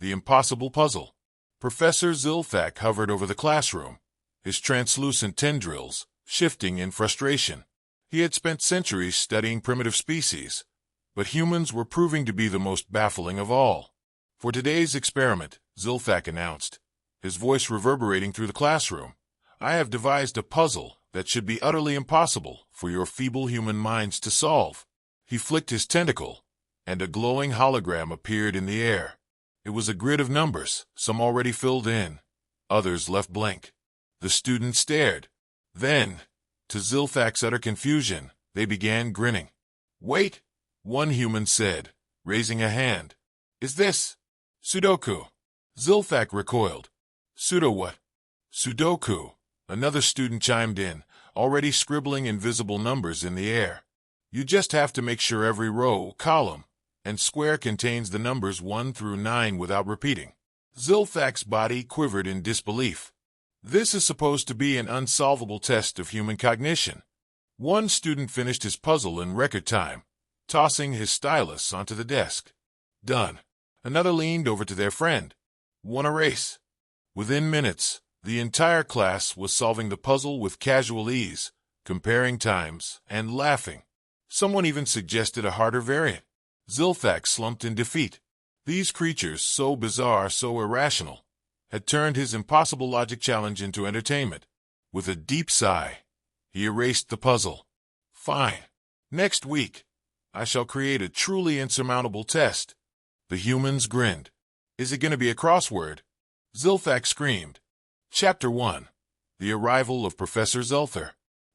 The Impossible Puzzle. Professor Zilthak hovered over the classroom, his translucent tendrils shifting in frustration. He had spent centuries studying primitive species, but humans were proving to be the most baffling of all. For today's experiment, Zilthak announced, his voice reverberating through the classroom, I have devised a puzzle that should be utterly impossible for your feeble human minds to solve. He flicked his tentacle, and a glowing hologram appeared in the air. It was a grid of numbers, some already filled in, others left blank. The students stared. Then, to Zilthak's utter confusion, they began grinning. Wait, one human said, raising a hand. Is this Sudoku? Zilthak recoiled. Pseudo what? Sudoku, another student chimed in, already scribbling invisible numbers in the air. You just have to make sure every row, column, and square contains the numbers 1 through 9 without repeating. Zilthak's body quivered in disbelief. This is supposed to be an unsolvable test of human cognition. One student finished his puzzle in record time, tossing his stylus onto the desk. Done. Another leaned over to their friend. Won a race. Within minutes, the entire class was solving the puzzle with casual ease, comparing times, and laughing. Someone even suggested a harder variant. Zilthak slumped in defeat. These creatures, so bizarre, so irrational, had turned his impossible logic challenge into entertainment. With a deep sigh, he erased the puzzle. Fine. Next week, I shall create a truly insurmountable test. The humans grinned. Is it going to be a crossword? Zilthak screamed. Chapter 1. The Arrival of Professor Zelther.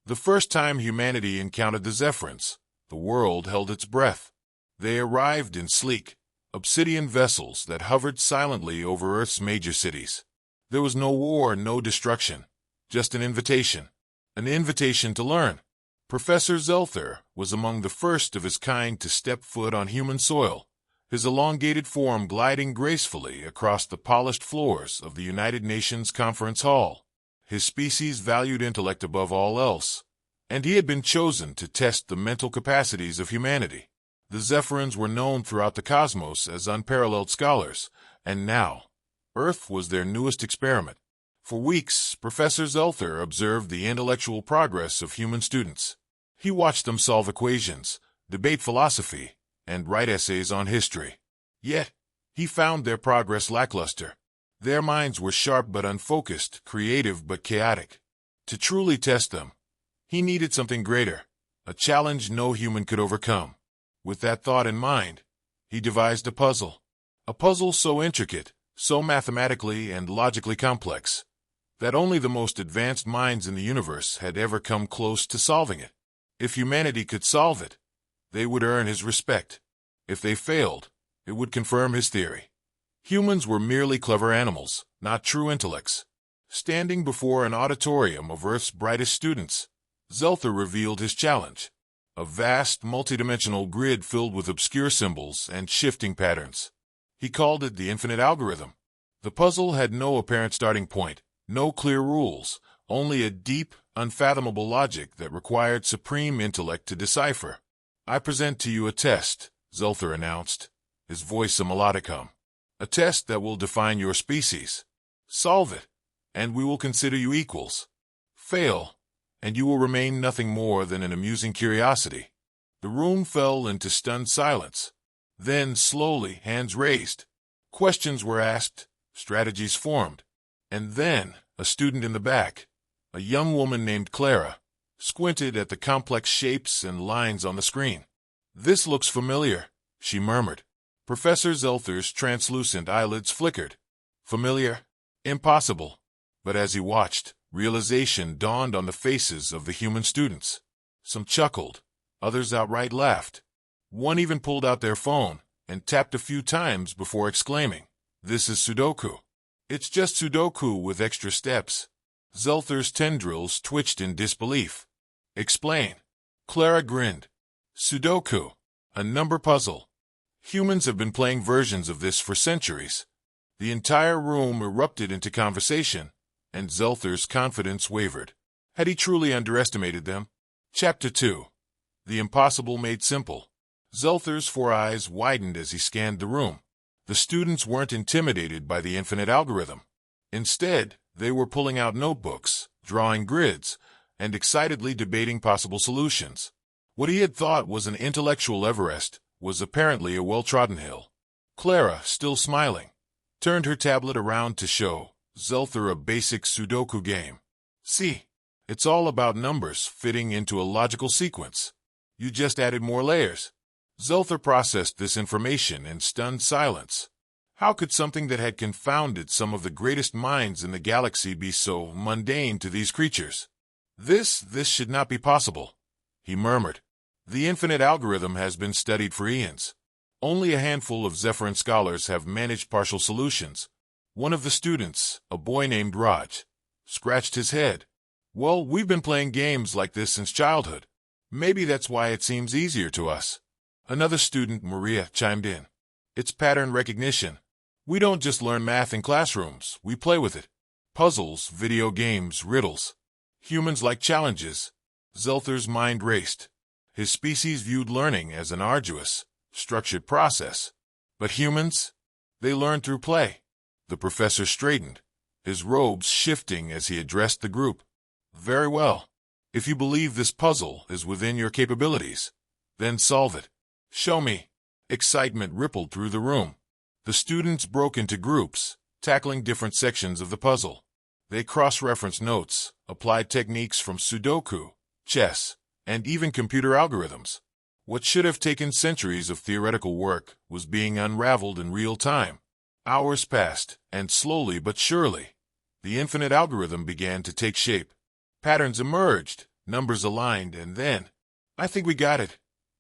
The first time humanity encountered the Zephyrins, the world held its breath. They arrived in sleek, obsidian vessels that hovered silently over Earth's major cities. There was no war, no destruction, just an invitation to learn. Professor Zelther was among the first of his kind to step foot on human soil, his elongated form gliding gracefully across the polished floors of the United Nations Conference Hall. His species valued intellect above all else, and he had been chosen to test the mental capacities of humanity. The Zephyrins were known throughout the cosmos as unparalleled scholars, and now, Earth was their newest experiment. For weeks, Professor Zelther observed the intellectual progress of human students. He watched them solve equations, debate philosophy, and write essays on history. Yet, he found their progress lackluster. Their minds were sharp but unfocused, creative but chaotic. To truly test them, he needed something greater, a challenge no human could overcome. With that thought in mind, he devised a puzzle so intricate, so mathematically and logically complex, that only the most advanced minds in the universe had ever come close to solving it. If humanity could solve it, they would earn his respect. If they failed, it would confirm his theory. Humans were merely clever animals, not true intellects. Standing before an auditorium of Earth's brightest students, Zelther revealed his challenge. A vast, multidimensional grid filled with obscure symbols and shifting patterns. He called it the infinite algorithm. The puzzle had no apparent starting point, no clear rules, only a deep, unfathomable logic that required supreme intellect to decipher. I present to you a test, Zelther announced, his voice a melodic hum. A test that will define your species. Solve it, and we will consider you equals. Fail, and you will remain nothing more than an amusing curiosity. The room fell into stunned silence. Then, slowly, hands raised. Questions were asked, strategies formed. And then, a student in the back, a young woman named Clara, squinted at the complex shapes and lines on the screen. This looks familiar, she murmured. Professor Zelther's translucent eyelids flickered. Familiar? Impossible. But as he watched, realization dawned on the faces of the human students. Some chuckled, others outright laughed. One even pulled out their phone and tapped a few times before exclaiming, "This is Sudoku." It's just Sudoku with extra steps. Zelther's tendrils twitched in disbelief. Explain. Clara grinned. Sudoku, a number puzzle. Humans have been playing versions of this for centuries. The entire room erupted into conversation, and Zelther's confidence wavered. Had he truly underestimated them? Chapter 2. The Impossible Made Simple. Zelther's 4 eyes widened as he scanned the room. The students weren't intimidated by the infinite algorithm. Instead, they were pulling out notebooks, drawing grids, and excitedly debating possible solutions. What he had thought was an intellectual Everest was apparently a well-trodden hill. Clara, still smiling, turned her tablet around to show Zelther a basic Sudoku game. See, it's all about numbers fitting into a logical sequence. You just added more layers. Zelther processed this information in stunned silence. How could something that had confounded some of the greatest minds in the galaxy be so mundane to these creatures? This should not be possible, he murmured. The infinite algorithm has been studied for eons. Only a handful of Zephyrin scholars have managed partial solutions. One of the students, a boy named Raj, scratched his head. Well, we've been playing games like this since childhood. Maybe that's why it seems easier to us. Another student, Maria, chimed in. It's pattern recognition. We don't just learn math in classrooms, we play with it. Puzzles, video games, riddles. Humans like challenges. Zelther's mind raced. His species viewed learning as an arduous, structured process. But humans? They learn through play. The professor straightened, his robes shifting as he addressed the group. Very well. If you believe this puzzle is within your capabilities, then solve it. Show me. Excitement rippled through the room. The students broke into groups, tackling different sections of the puzzle. They cross-referenced notes, applied techniques from Sudoku, chess, and even computer algorithms. What should have taken centuries of theoretical work was being unraveled in real time. Hours passed, and slowly but surely, the infinite algorithm began to take shape. Patterns emerged, numbers aligned, and then, I think we got it,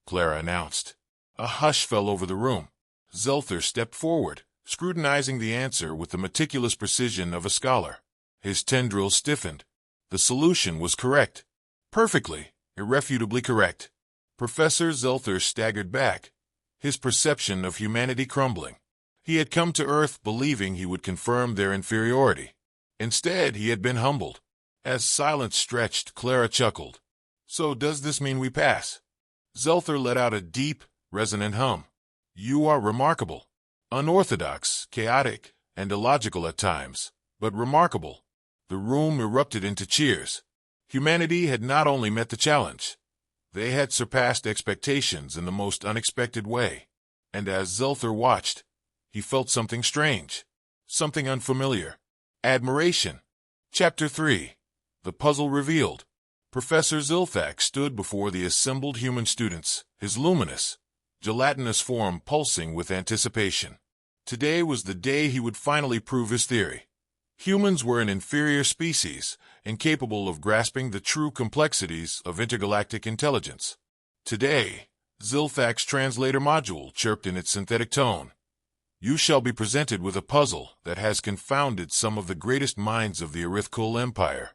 Clara announced. A hush fell over the room. Zelther stepped forward, scrutinizing the answer with the meticulous precision of a scholar. His tendrils stiffened. The solution was correct. Perfectly, irrefutably correct. Professor Zelther staggered back, his perception of humanity crumbling. He had come to Earth believing he would confirm their inferiority. Instead, he had been humbled. As silence stretched, Clara chuckled. So does this mean we pass? Zelther let out a deep, resonant hum. You are remarkable. Unorthodox, chaotic, and illogical at times, but remarkable. The room erupted into cheers. Humanity had not only met the challenge, they had surpassed expectations in the most unexpected way. And as Zelther watched, he felt something strange, something unfamiliar. Admiration. Chapter 3. The Puzzle Revealed. Professor Zilfak stood before the assembled human students, his luminous, gelatinous form pulsing with anticipation. Today was the day he would finally prove his theory. Humans were an inferior species, incapable of grasping the true complexities of intergalactic intelligence. Today, Zilfak's translator module chirped in its synthetic tone. You shall be presented with a puzzle that has confounded some of the greatest minds of the Arithkul Empire.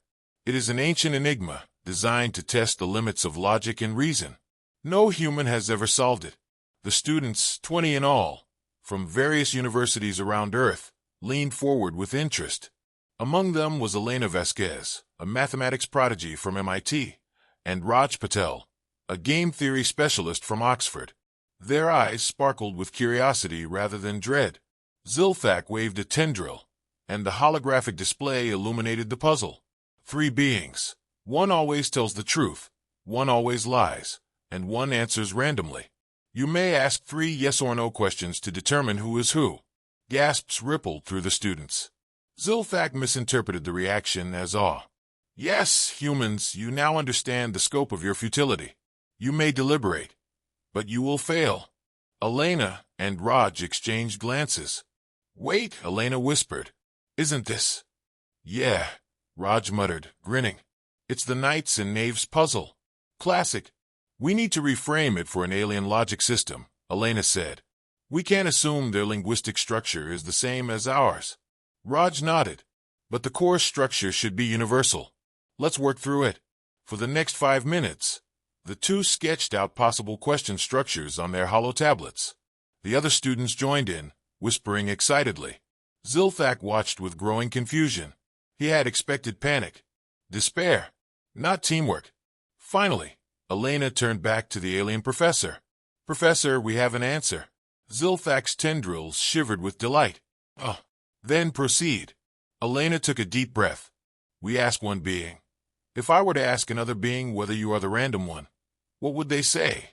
It is an ancient enigma, designed to test the limits of logic and reason. No human has ever solved it. The students, 20 in all, from various universities around Earth, leaned forward with interest. Among them was Elena Vasquez, a mathematics prodigy from MIT, and Raj Patel, a game theory specialist from Oxford. Their eyes sparkled with curiosity rather than dread. Zilfak waved a tendril, and the holographic display illuminated the puzzle. 3 beings. One always tells the truth, one always lies, and one answers randomly. You may ask 3 yes or no questions to determine who is who. Gasps rippled through the students. Zilfak misinterpreted the reaction as awe. Yes, humans, you now understand the scope of your futility. You may deliberate, but you will fail. Elena and Raj exchanged glances. Wait, Elena whispered. Isn't this? Yeah, Raj muttered, grinning. It's the Knights and Knaves puzzle. Classic. We need to reframe it for an alien logic system, Elena said. We can't assume their linguistic structure is the same as ours. Raj nodded. But the core structure should be universal. Let's work through it. For the next 5 minutes, the two sketched out possible question structures on their hollow tablets. The other students joined in, whispering excitedly. Zilfak watched with growing confusion. He had expected panic, despair, not teamwork. Finally, Elena turned back to the alien professor. Professor, we have an answer. Zilthak's tendrils shivered with delight. Oh, then proceed. Elena took a deep breath. We ask one being. If I were to ask another being whether you are the random one, what would they say?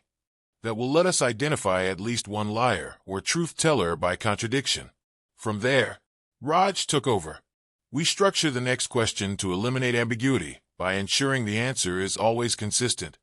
That will let us identify at least one liar or truth-teller by contradiction. From there, Raj took over. We structure the next question to eliminate ambiguity by ensuring the answer is always consistent,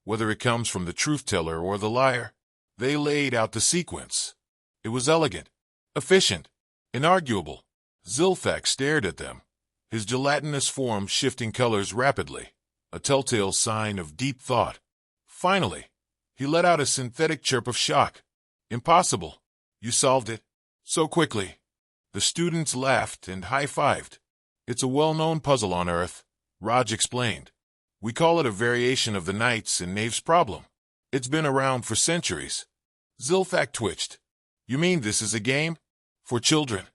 whether it comes from the truth-teller or the liar. They laid out the sequence. It was elegant, efficient, inarguable. Zilthak stared at them, his gelatinous form shifting colors rapidly, a telltale sign of deep thought. Finally, he let out a synthetic chirp of shock. Impossible. You solved it. So quickly. The students laughed and high-fived. It's a well-known puzzle on Earth, Raj explained. We call it a variation of the Knights and Knaves problem. It's been around for centuries. Zilthak twitched. You mean this is a game? For children?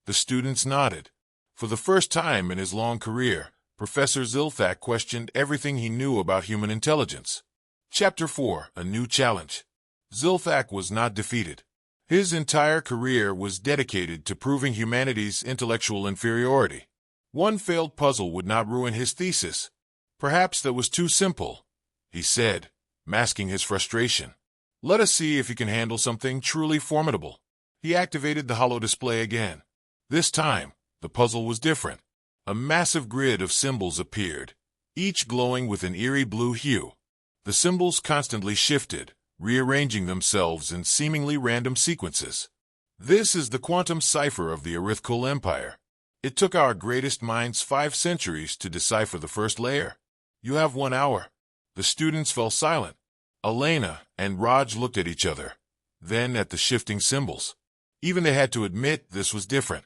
The students nodded. For the first time in his long career, Professor Zilthak questioned everything he knew about human intelligence. Chapter 4, A New Challenge. Zilthak was not defeated. His entire career was dedicated to proving humanity's intellectual inferiority. One failed puzzle would not ruin his thesis. Perhaps that was too simple, he said, masking his frustration. Let us see if you can handle something truly formidable. He activated the holo display again. This time, the puzzle was different. A massive grid of symbols appeared, each glowing with an eerie blue hue. The symbols constantly shifted, rearranging themselves in seemingly random sequences. This is the quantum cipher of the Arithkul Empire. It took our greatest minds 5 centuries to decipher the first layer. You have 1 hour. The students fell silent. Elena and Raj looked at each other, then at the shifting symbols. Even they had to admit this was different.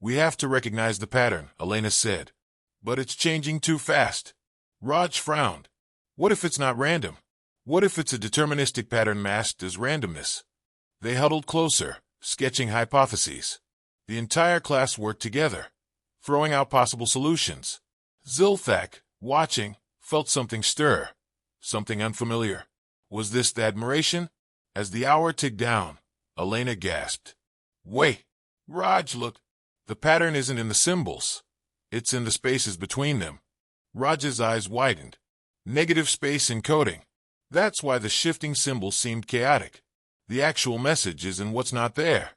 We have to recognize the pattern, Elena said. But it's changing too fast. Raj frowned. What if it's not random? What if it's a deterministic pattern masked as randomness? They huddled closer, sketching hypotheses. The entire class worked together, throwing out possible solutions. Zilthak, watching, felt something stir, something unfamiliar. Was this the admiration? As the hour ticked down, Elena gasped. Wait! Raj looked. The pattern isn't in the symbols. It's in the spaces between them. Raj's eyes widened. Negative space encoding. That's why the shifting symbols seemed chaotic. The actual message is in what's not there.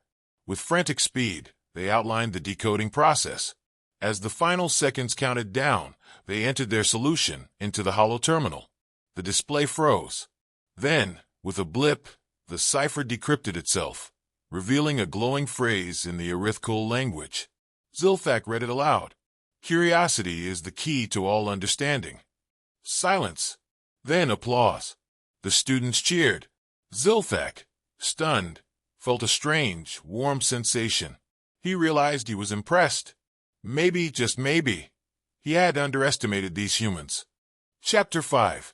With frantic speed, they outlined the decoding process. As the final seconds counted down, they entered their solution into the holo terminal. The display froze. Then, with a blip, the cipher decrypted itself, revealing a glowing phrase in the Arithkul language. Zilthak read it aloud. Curiosity is the key to all understanding. Silence. Then applause. The students cheered. Zilthak, stunned, felt a strange, warm sensation. He realized he was impressed. Maybe, just maybe, he had underestimated these humans. Chapter 5.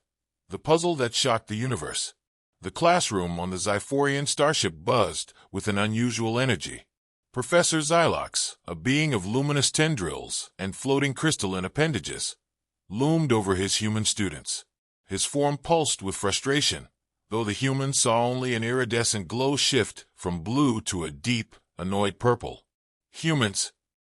The Puzzle That Shocked the Universe. The classroom on the Zyphorian starship buzzed with an unusual energy. Professor Xylox, a being of luminous tendrils and floating crystalline appendages, loomed over his human students. His form pulsed with frustration, though the humans saw only an iridescent glow shift from blue to a deep, annoyed purple. Humans,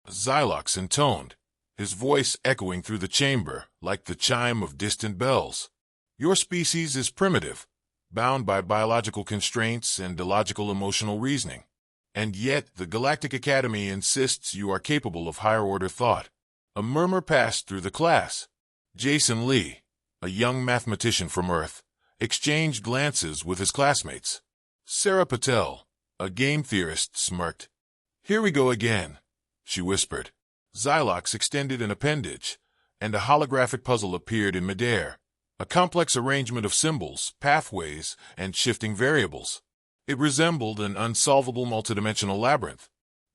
Xylox intoned, his voice echoing through the chamber like the chime of distant bells. Your species is primitive, bound by biological constraints and illogical emotional reasoning. And yet the Galactic Academy insists you are capable of higher-order thought. A murmur passed through the class. Jason Lee, a young mathematician from Earth, exchanged glances with his classmates. Sarah Patel, a game theorist, smirked. Here we go again, she whispered. Xylox extended an appendage, and a holographic puzzle appeared in midair, a complex arrangement of symbols, pathways, and shifting variables. It resembled an unsolvable multidimensional labyrinth.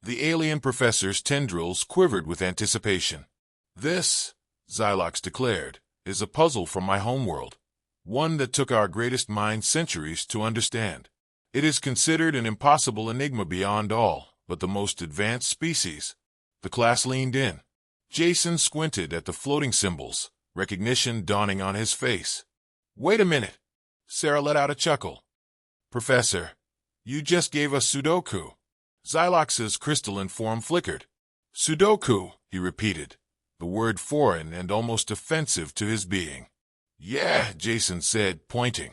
The alien professor's tendrils quivered with anticipation. This, Xylox declared, is a puzzle from my homeworld, one that took our greatest minds centuries to understand. It is considered an impossible enigma beyond all but the most advanced species. The class leaned in. Jason squinted at the floating symbols, recognition dawning on his face. Wait a minute. Sarah let out a chuckle. Professor, You just gave us Sudoku. Xylox's crystalline form flickered. Sudoku, he repeated, the word foreign and almost offensive to his being. Yeah, Jason said, pointing.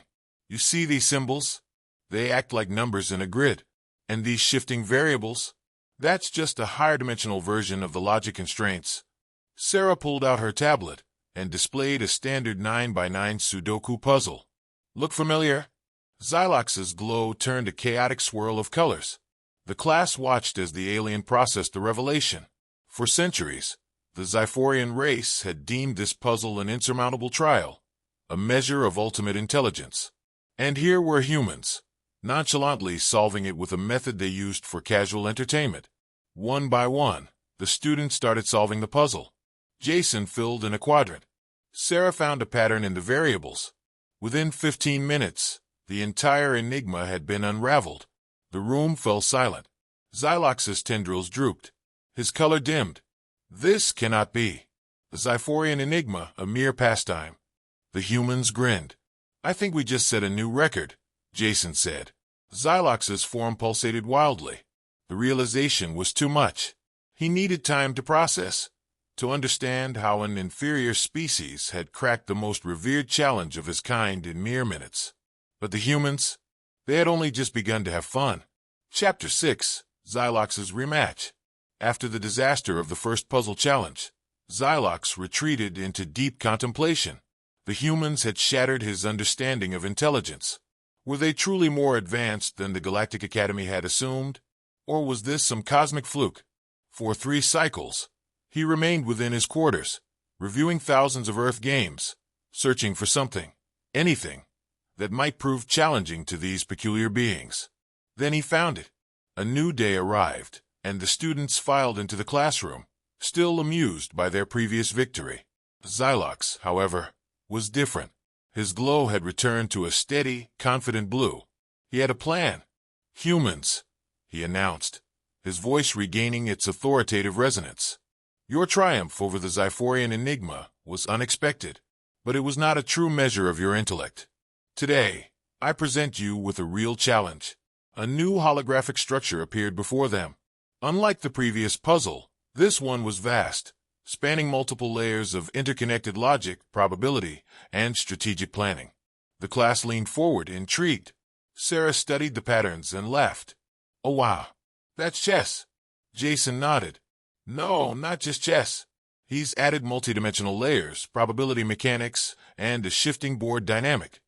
You see these symbols? They act like numbers in a grid. And these shifting variables? That's just a higher-dimensional version of the logic constraints. Sarah pulled out her tablet and displayed a standard 9x9 Sudoku puzzle. Look familiar? Xylox's glow turned a chaotic swirl of colors. The class watched as the alien processed the revelation. For centuries, the Xiphorian race had deemed this puzzle an insurmountable trial, a measure of ultimate intelligence. And here were humans, nonchalantly solving it with a method they used for casual entertainment. One by one, the students started solving the puzzle. Jason filled in a quadrant. Sarah found a pattern in the variables. Within 15 minutes, the entire enigma had been unraveled. The room fell silent. Xylox's tendrils drooped. His color dimmed. This cannot be. The Xiphorian enigma, a mere pastime. The humans grinned. I think we just set a new record, Jason said. Xylox's form pulsated wildly. The realization was too much. He needed time to process, to understand how an inferior species had cracked the most revered challenge of his kind in mere minutes. But the humans? They had only just begun to have fun. Chapter 6, Xylox's Rematch. After the disaster of the first puzzle challenge, Xylox retreated into deep contemplation. The humans had shattered his understanding of intelligence. Were they truly more advanced than the Galactic Academy had assumed? Or was this some cosmic fluke? For 3 cycles, he remained within his quarters, reviewing thousands of Earth games, searching for something, anything, that might prove challenging to these peculiar beings. Then he found it. A new day arrived, and the students filed into the classroom, still amused by their previous victory. Xylox, however, was different. His glow had returned to a steady, confident blue. He had a plan. Humans, he announced, his voice regaining its authoritative resonance. Your triumph over the Xiphorian enigma was unexpected, but it was not a true measure of your intellect. Today, I present you with a real challenge. A new holographic structure appeared before them. Unlike the previous puzzle, this one was vast, spanning multiple layers of interconnected logic, probability, and strategic planning. The class leaned forward, intrigued. Sarah studied the patterns and laughed. Oh wow, that's chess. Jason nodded. No, not just chess. He's added multidimensional layers, probability mechanics, and a shifting board dynamic.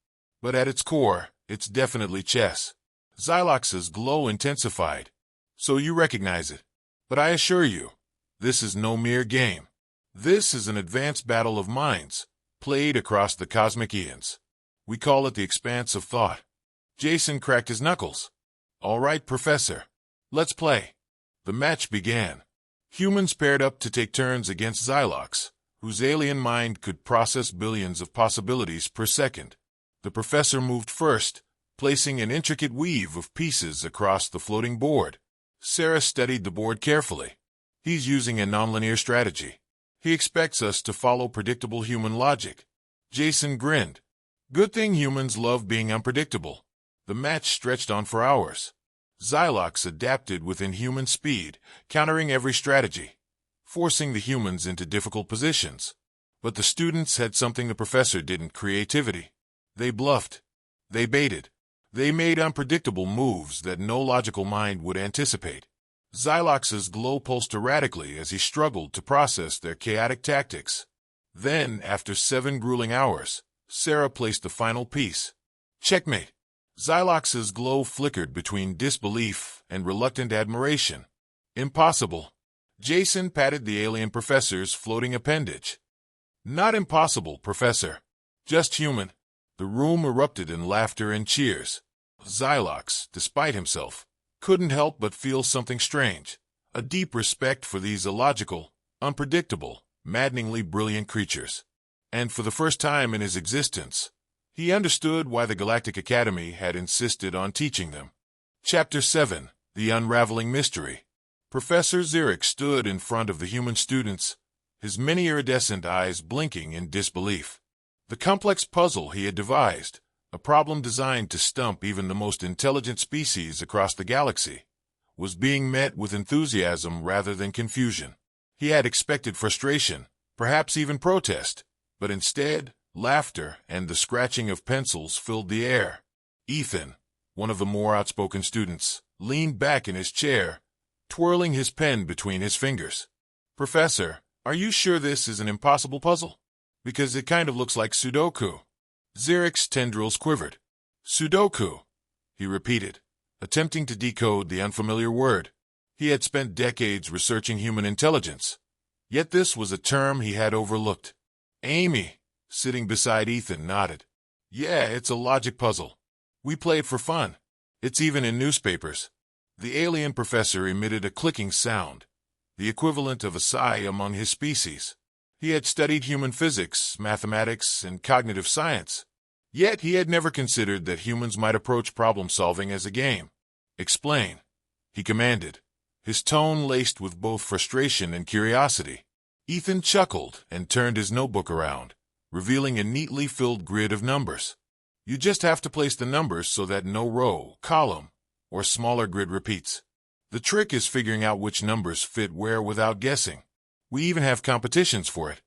But at its core, it's definitely chess. Xylox's glow intensified. So you recognize it. But I assure you, this is no mere game. This is an advanced battle of minds, played across the cosmic eons. We call it the expanse of thought. Jason cracked his knuckles. All right, Professor. Let's play. The match began. Humans paired up to take turns against Xylox, whose alien mind could process billions of possibilities per second. The professor moved first, placing an intricate weave of pieces across the floating board. Sarah studied the board carefully. He's using a nonlinear strategy. He expects us to follow predictable human logic. Jason grinned. Good thing humans love being unpredictable. The match stretched on for hours. Xylox adapted with inhuman speed, countering every strategy, forcing the humans into difficult positions. But the students had something the professor didn't: creativity. They bluffed. They baited. They made unpredictable moves that no logical mind would anticipate. Xylox's glow pulsed erratically as he struggled to process their chaotic tactics. Then, after 7 grueling hours, Sarah placed the final piece. Checkmate. Xylox's glow flickered between disbelief and reluctant admiration. Impossible. Jason patted the alien professor's floating appendage. Not impossible, Professor. Just human. The room erupted in laughter and cheers. Xylox, despite himself, couldn't help but feel something strange, a deep respect for these illogical, unpredictable, maddeningly brilliant creatures. And for the first time in his existence, he understood why the Galactic Academy had insisted on teaching them. Chapter 7, The Unraveling Mystery. Professor Xeric stood in front of the human students, his many iridescent eyes blinking in disbelief. The complex puzzle he had devised, A problem designed to stump even the most intelligent species across the galaxy was being met with enthusiasm rather than confusion. He had expected frustration, perhaps even protest, but instead, laughter and the scratching of pencils filled the air. Ethan, one of the more outspoken students, leaned back in his chair, twirling his pen between his fingers. "Professor, are you sure this is an impossible puzzle? Because it kind of looks like Sudoku." Zirik's tendrils quivered. "Sudoku," he repeated, attempting to decode the unfamiliar word. He had spent decades researching human intelligence, yet this was a term he had overlooked. Amy, sitting beside Ethan, nodded. "Yeah, it's a logic puzzle. We play it for fun. It's even in newspapers." The alien professor emitted a clicking sound, the equivalent of a sigh among his species. He had studied human physics, mathematics, and cognitive science, yet he had never considered that humans might approach problem-solving as a game. "Explain," he commanded, his tone laced with both frustration and curiosity. Ethan chuckled and turned his notebook around, revealing a neatly filled grid of numbers. "You just have to place the numbers so that no row, column, or smaller grid repeats. The trick is figuring out which numbers fit where without guessing. We even have competitions for it."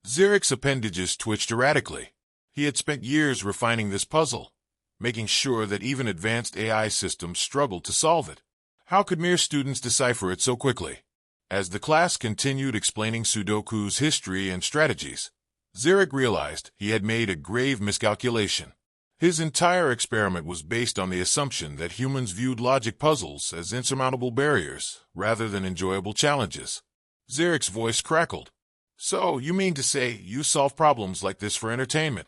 Zirik's appendages twitched erratically. He had spent years refining this puzzle, making sure that even advanced AI systems struggled to solve it. How could mere students decipher it so quickly? As the class continued explaining Sudoku's history and strategies, Zirik realized he had made a grave miscalculation. His entire experiment was based on the assumption that humans viewed logic puzzles as insurmountable barriers rather than enjoyable challenges. Zirik's voice crackled. "So, you mean to say you solve problems like this for entertainment?"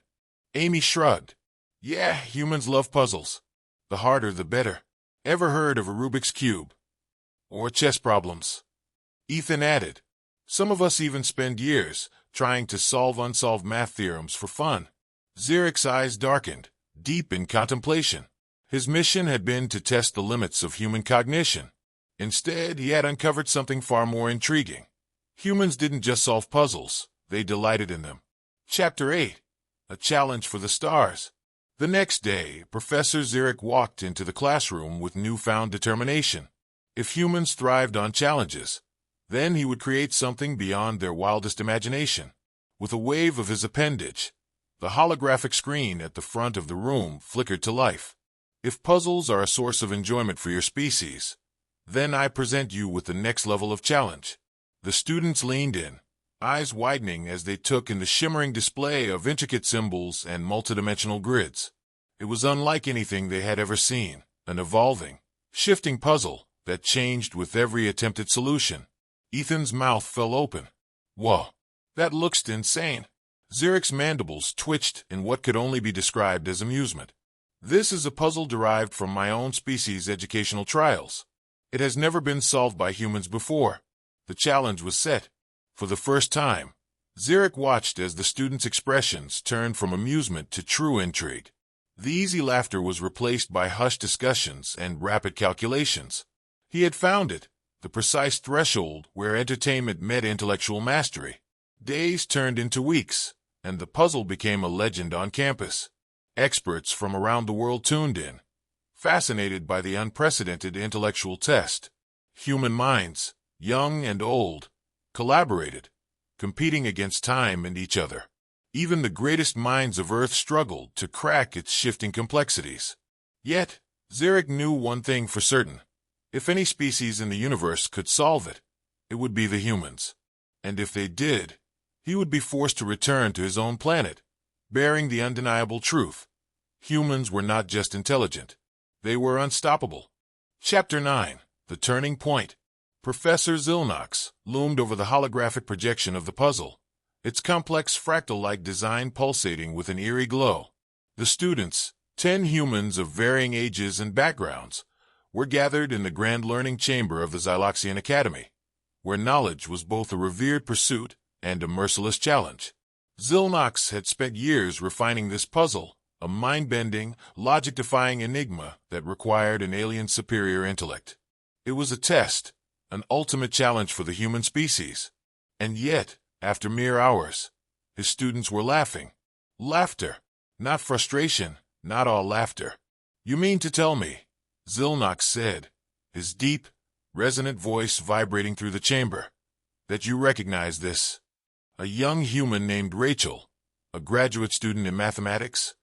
Amy shrugged. "Yeah, humans love puzzles. The harder the better. Ever heard of a Rubik's Cube? Or chess problems?" Ethan added. "Some of us even spend years trying to solve unsolved math theorems for fun." Zirik's eyes darkened, deep in contemplation. His mission had been to test the limits of human cognition. Instead, he had uncovered something far more intriguing. Humans didn't just solve puzzles, they delighted in them. Chapter 8. A Challenge for the Stars. The next day, Professor Zirik walked into the classroom with newfound determination. If humans thrived on challenges, then he would create something beyond their wildest imagination. With a wave of his appendage, the holographic screen at the front of the room flickered to life. "If puzzles are a source of enjoyment for your species, then I present you with the next level of challenge." The students leaned in, eyes widening as they took in the shimmering display of intricate symbols and multidimensional grids. It was unlike anything they had ever seen, an evolving, shifting puzzle that changed with every attempted solution. Ethan's mouth fell open. "Whoa, that looks insane." Zirik's mandibles twitched in what could only be described as amusement. "This is a puzzle derived from my own species' educational trials. It has never been solved by humans before." The challenge was set. For the first time, Zirik watched as the students' expressions turned from amusement to true intrigue. The easy laughter was replaced by hushed discussions and rapid calculations. He had found it, the precise threshold where entertainment met intellectual mastery. Days turned into weeks, and the puzzle became a legend on campus. Experts from around the world tuned in, fascinated by the unprecedented intellectual test. Human minds, young and old, collaborated, competing against time and each other. Even the greatest minds of Earth struggled to crack its shifting complexities. Yet, Zirik knew one thing for certain. If any species in the universe could solve it, it would be the humans. And if they did, he would be forced to return to his own planet, bearing the undeniable truth. Humans were not just intelligent. They were unstoppable. Chapter 9. The Turning Point. Professor Zilnox loomed over the holographic projection of the puzzle, its complex fractal-like design pulsating with an eerie glow. The students, 10 humans of varying ages and backgrounds, were gathered in the grand learning chamber of the Xyloxian Academy, where knowledge was both a revered pursuit and a merciless challenge. Zilnox had spent years refining this puzzle, a mind-bending, logic-defying enigma that required an alien's superior intellect. It was a test, an ultimate challenge for the human species. And yet, after mere hours, his students were laughing. Laughter, not frustration, not all laughter. You mean to tell me, Zilnox said, his deep, resonant voice vibrating through the chamber, that you recognize this? A young human named Rachel, a graduate student in mathematics,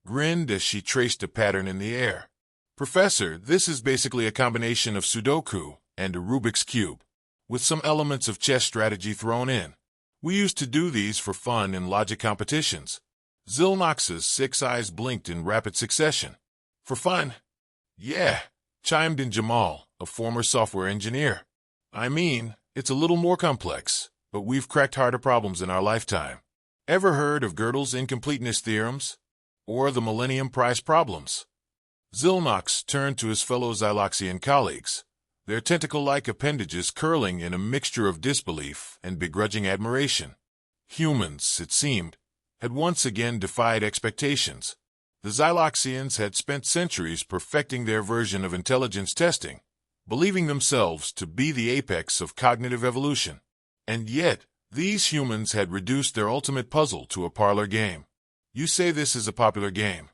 grinned as she traced a pattern in the air. Professor, this is basically a combination of Sudoku and a Rubik's Cube, with some elements of chess strategy thrown in. We used to do these for fun in logic competitions. Zilnox's 6 eyes blinked in rapid succession. For fun? Yeah, chimed in Jamal, a former software engineer. I mean, it's a little more complex, but we've cracked harder problems in our lifetime. Ever heard of Gödel's incompleteness theorems? Or the Millennium Prize problems? Zilnox turned to his fellow Xyloxian colleagues, their tentacle-like appendages curling in a mixture of disbelief and begrudging admiration. Humans, it seemed, had once again defied expectations. The Xyloxians had spent centuries perfecting their version of intelligence testing, believing themselves to be the apex of cognitive evolution. And yet, these humans had reduced their ultimate puzzle to a parlor game. You say this is a popular game?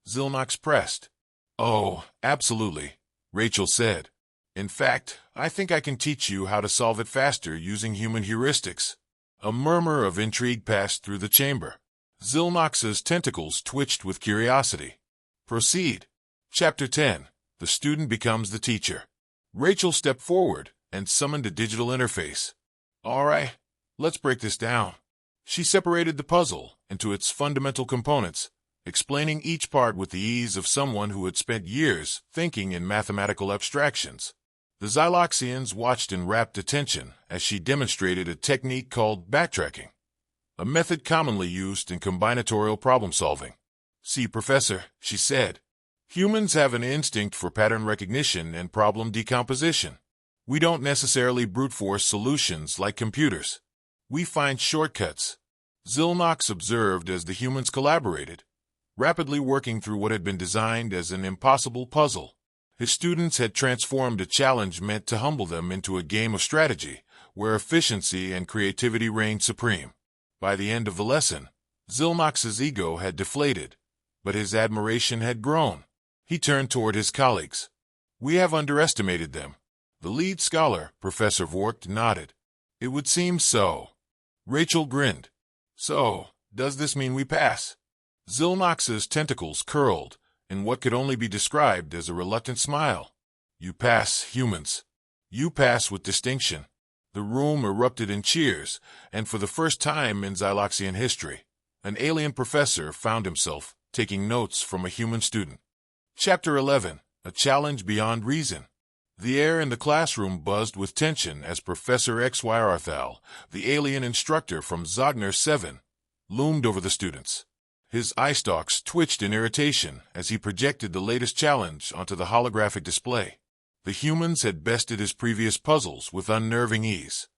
Zilnox pressed. Oh, absolutely, Rachel said. In fact, I think I can teach you how to solve it faster using human heuristics. A murmur of intrigue passed through the chamber. Zilnox's tentacles twitched with curiosity. Proceed. Chapter 10. The student becomes the teacher. Rachel stepped forward and summoned a digital interface. All right, let's break this down. She separated the puzzle into its fundamental components, explaining each part with the ease of someone who had spent years thinking in mathematical abstractions. The Xyloxians watched in rapt attention as she demonstrated a technique called backtracking, a method commonly used in combinatorial problem-solving. See, Professor, she said, humans have an instinct for pattern recognition and problem decomposition. We don't necessarily brute force solutions like computers. We find shortcuts. Zilnox observed as the humans collaborated, rapidly working through what had been designed as an impossible puzzle. His students had transformed a challenge meant to humble them into a game of strategy, where efficiency and creativity reigned supreme. By the end of the lesson, Zilnox's ego had deflated, but his admiration had grown. He turned toward his colleagues. We have underestimated them. The lead scholar, Professor Voigt, nodded. It would seem so. Rachel grinned. So, does this mean we pass? Zilnox's tentacles curled in what could only be described as a reluctant smile. You pass, humans. You pass with distinction. The room erupted in cheers, and for the first time in Xyloxian history, an alien professor found himself taking notes from a human student. Chapter 11. A Challenge Beyond Reason. The air in the classroom buzzed with tension as Professor HFY Arthal, the alien instructor from Zogner 7, loomed over the students. His eye stalks twitched in irritation as he projected the latest challenge onto the holographic display. The humans had bested his previous puzzles with unnerving ease,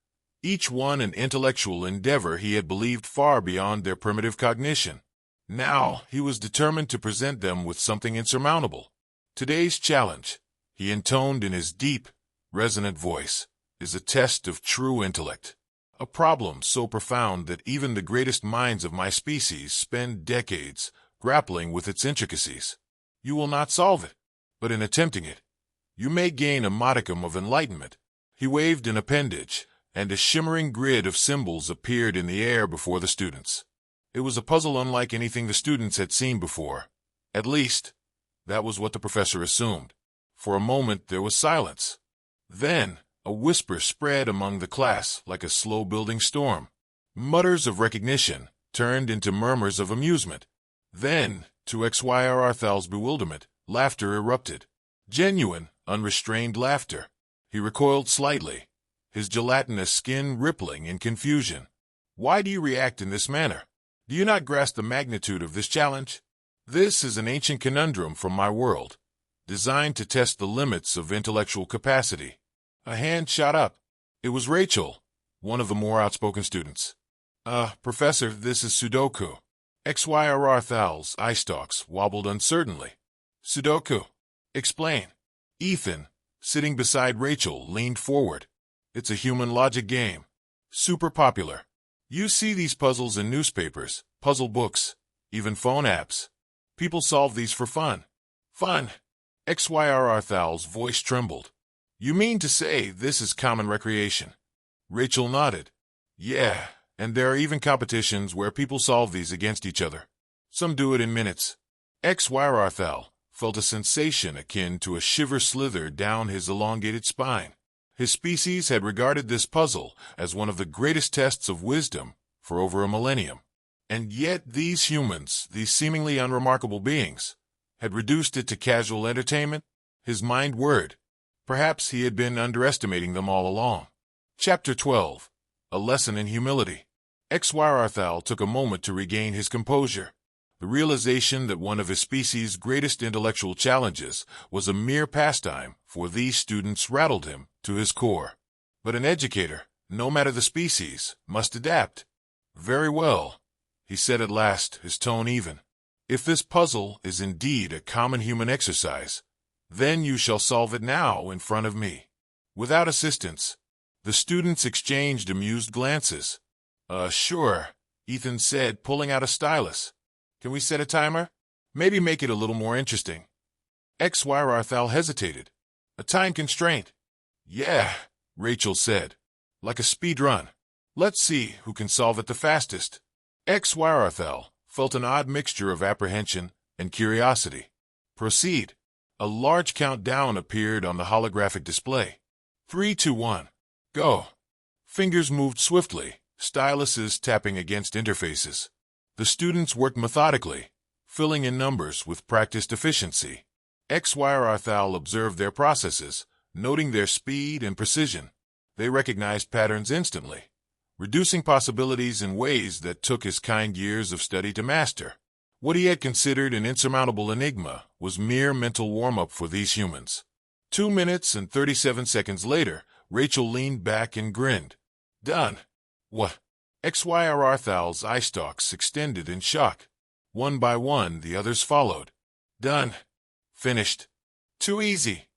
each one an intellectual endeavor he had believed far beyond their primitive cognition. Now he was determined to present them with something insurmountable. Today's challenge, he intoned in his deep, resonant voice, is a test of true intellect. A problem so profound that even the greatest minds of my species spend decades grappling with its intricacies. You will not solve it, but in attempting it, you may gain a modicum of enlightenment. He waved an appendage, and a shimmering grid of symbols appeared in the air before the students. It was a puzzle unlike anything the students had seen before. At least, that was what the professor assumed. For a moment there was silence. Then, a whisper spread among the class like a slow-building storm. Mutters of recognition turned into murmurs of amusement. Then, to HFY Arthal's bewilderment, laughter erupted. Genuine, unrestrained laughter. He recoiled slightly, his gelatinous skin rippling in confusion. Why do you react in this manner? Do you not grasp the magnitude of this challenge? This is an ancient conundrum from my world, designed to test the limits of intellectual capacity. A hand shot up. It was Rachel, one of the more outspoken students. Professor, this is Sudoku. HFY Arthal's eye stalks wobbled uncertainly. Sudoku. Explain. Ethan, sitting beside Rachel, leaned forward. It's a human logic game. Super popular. You see these puzzles in newspapers, puzzle books, even phone apps. People solve these for fun. Fun? XYR Thal's voice trembled. You mean to say this is common recreation? Rachel nodded. Yeah, and there are even competitions where people solve these against each other. Some do it in minutes. XYR Thal felt a sensation akin to a shiver slither down his elongated spine. His species had regarded this puzzle as one of the greatest tests of wisdom for over a millennium. And yet these humans, these seemingly unremarkable beings, had reduced it to casual entertainment? His mind whirred. Perhaps he had been underestimating them all along. Chapter 12. A Lesson in Humility. XYR Thal took a moment to regain his composure. The realization that one of his species' greatest intellectual challenges was a mere pastime for these students rattled him to his core. But an educator, no matter the species, must adapt. Very well, he said at last, his tone even. If this puzzle is indeed a common human exercise, then you shall solve it now in front of me. Without assistance, the students exchanged amused glances. Sure, Ethan said, pulling out a stylus. Can we set a timer? Maybe make it a little more interesting. XYR Thal hesitated. A time constraint. Yeah, Rachel said. Like a speed run. Let's see who can solve it the fastest. XYR Thal felt an odd mixture of apprehension and curiosity. Proceed. A large countdown appeared on the holographic display. 3, 2, 1. Go. Fingers moved swiftly, styluses tapping against interfaces. The students worked methodically, filling in numbers with practiced efficiency. XYR Thal observed their processes, noting their speed and precision. They recognized patterns instantly, reducing possibilities in ways that took his kind years of study to master. What he had considered an insurmountable enigma was mere mental warm-up for these humans. 2 minutes and 37 seconds later, Rachel leaned back and grinned. Done. What? XYR Thal's eye stalks extended in shock. One by one, the others followed. Done. Finished. Too easy.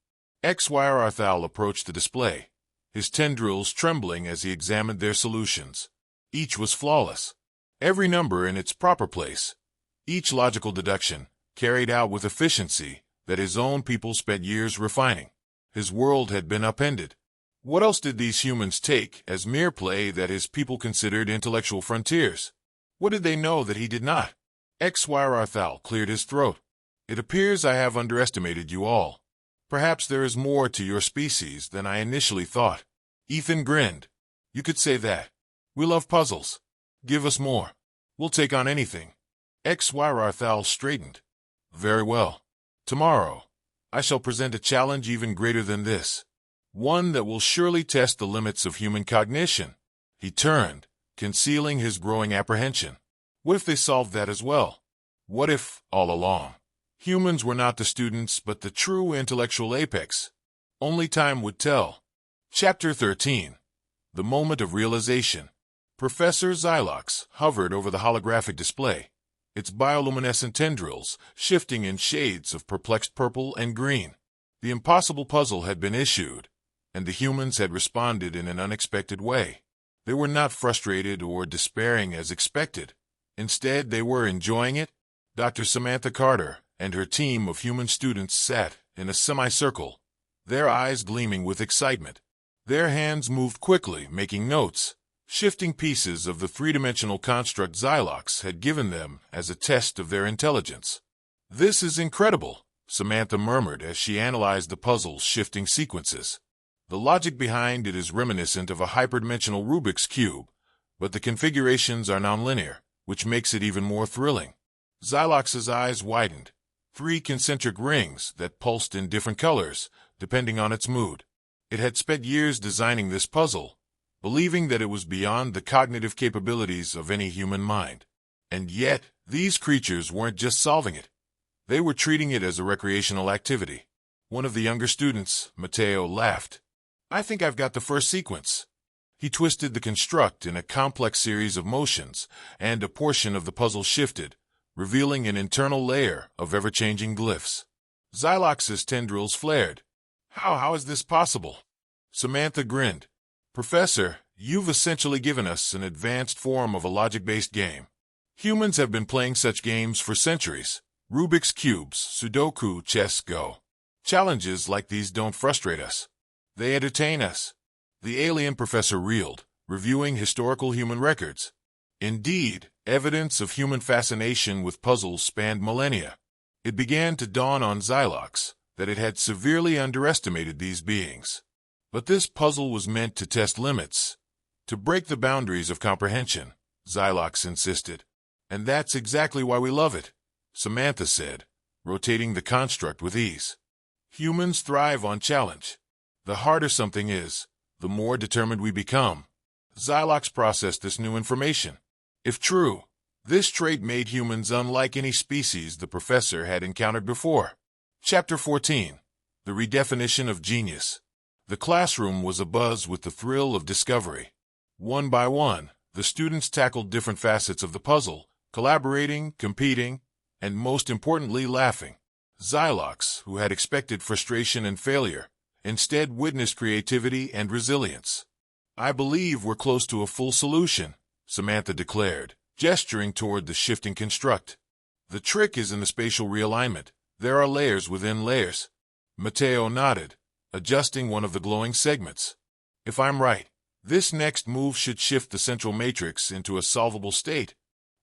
XYR Thal approached the display, his tendrils trembling as he examined their solutions. Each was flawless. Every number in its proper place. Each logical deduction, carried out with efficiency, that his own people spent years refining. His world had been upended. What else did these humans take as mere play that his people considered intellectual frontiers? What did they know that he did not? XYR Thal cleared his throat. It appears I have underestimated you all. Perhaps there is more to your species than I initially thought. Ethan grinned. You could say that. We love puzzles. Give us more. We'll take on anything. XYR Thal straightened. Very well. Tomorrow, I shall present a challenge even greater than this. One that will surely test the limits of human cognition. He turned, concealing his growing apprehension. What if they solved that as well? What if, all along, humans were not the students but the true intellectual apex? Only time would tell. Chapter 13. The Moment of Realization. Professor Xylox hovered over the holographic display, its bioluminescent tendrils shifting in shades of perplexed purple and green. The impossible puzzle had been issued, and the humans had responded in an unexpected way. They were not frustrated or despairing as expected. Instead, they were enjoying it. Dr. Samantha Carter and her team of human students sat in a semicircle, their eyes gleaming with excitement. Their hands moved quickly, making notes, shifting pieces of the three-dimensional construct Xylox had given them as a test of their intelligence. This is incredible, Samantha murmured as she analyzed the puzzle's shifting sequences. The logic behind it is reminiscent of a hyperdimensional Rubik's Cube, but the configurations are nonlinear, which makes it even more thrilling. Xylox's eyes widened, 3 concentric rings that pulsed in different colors, depending on its mood. It had spent years designing this puzzle, believing that it was beyond the cognitive capabilities of any human mind. And yet, these creatures weren't just solving it. They were treating it as a recreational activity. One of the younger students, Mateo, laughed. I think I've got the first sequence. He twisted the construct in a complex series of motions, and a portion of the puzzle shifted, revealing an internal layer of ever-changing glyphs. Xylox's tendrils flared. How is this possible? Samantha grinned. Professor, you've essentially given us an advanced form of a logic-based game. Humans have been playing such games for centuries, Rubik's Cubes, Sudoku, chess, Go. Challenges like these don't frustrate us. They entertain us. The alien professor reeled, reviewing historical human records. Indeed, evidence of human fascination with puzzles spanned millennia. It began to dawn on Xylox that it had severely underestimated these beings. But this puzzle was meant to test limits, to break the boundaries of comprehension, Xylox insisted. And that's exactly why we love it, Samantha said, rotating the construct with ease. Humans thrive on challenge. The harder something is, the more determined we become. Xylox processed this new information. If true, this trait made humans unlike any species the professor had encountered before. Chapter 14. The Redefinition of Genius. The classroom was abuzz with the thrill of discovery. One by one, the students tackled different facets of the puzzle, collaborating, competing, and most importantly, laughing. Xylox, who had expected frustration and failure, instead witnessed creativity and resilience. I believe we're close to a full solution, Samantha declared, gesturing toward the shifting construct. The trick is in the spatial realignment. There are layers within layers. Mateo nodded, adjusting one of the glowing segments. If I'm right, this next move should shift the central matrix into a solvable state.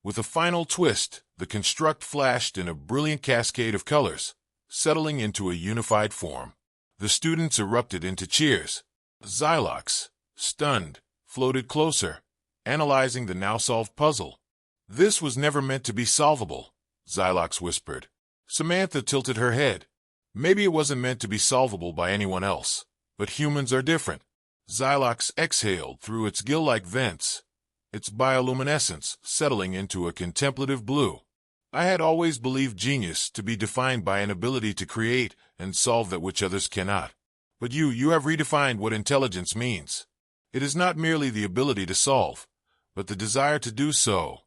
With a final twist, the construct flashed in a brilliant cascade of colors, settling into a unified form. The students erupted into cheers. Xylox, stunned, floated closer, analyzing the now-solved puzzle. This was never meant to be solvable, Xylox whispered. Samantha tilted her head. Maybe it wasn't meant to be solvable by anyone else, but humans are different. Xylox exhaled through its gill-like vents, its bioluminescence settling into a contemplative blue. I had always believed genius to be defined by an ability to create and solve that which others cannot. But you have redefined what intelligence means. It is not merely the ability to solve, but the desire to do so,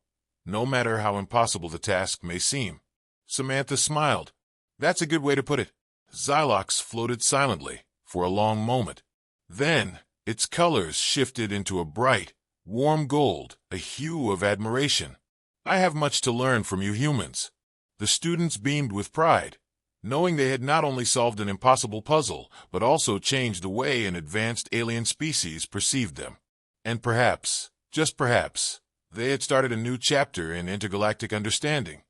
no matter how impossible the task may seem. Samantha smiled. That's a good way to put it. Xylox floated silently for a long moment. Then, its colors shifted into a bright, warm gold, a hue of admiration. I have much to learn from you humans. The students beamed with pride, knowing they had not only solved an impossible puzzle, but also changed the way an advanced alien species perceived them. And perhaps, just perhaps, they had started a new chapter in intergalactic understanding.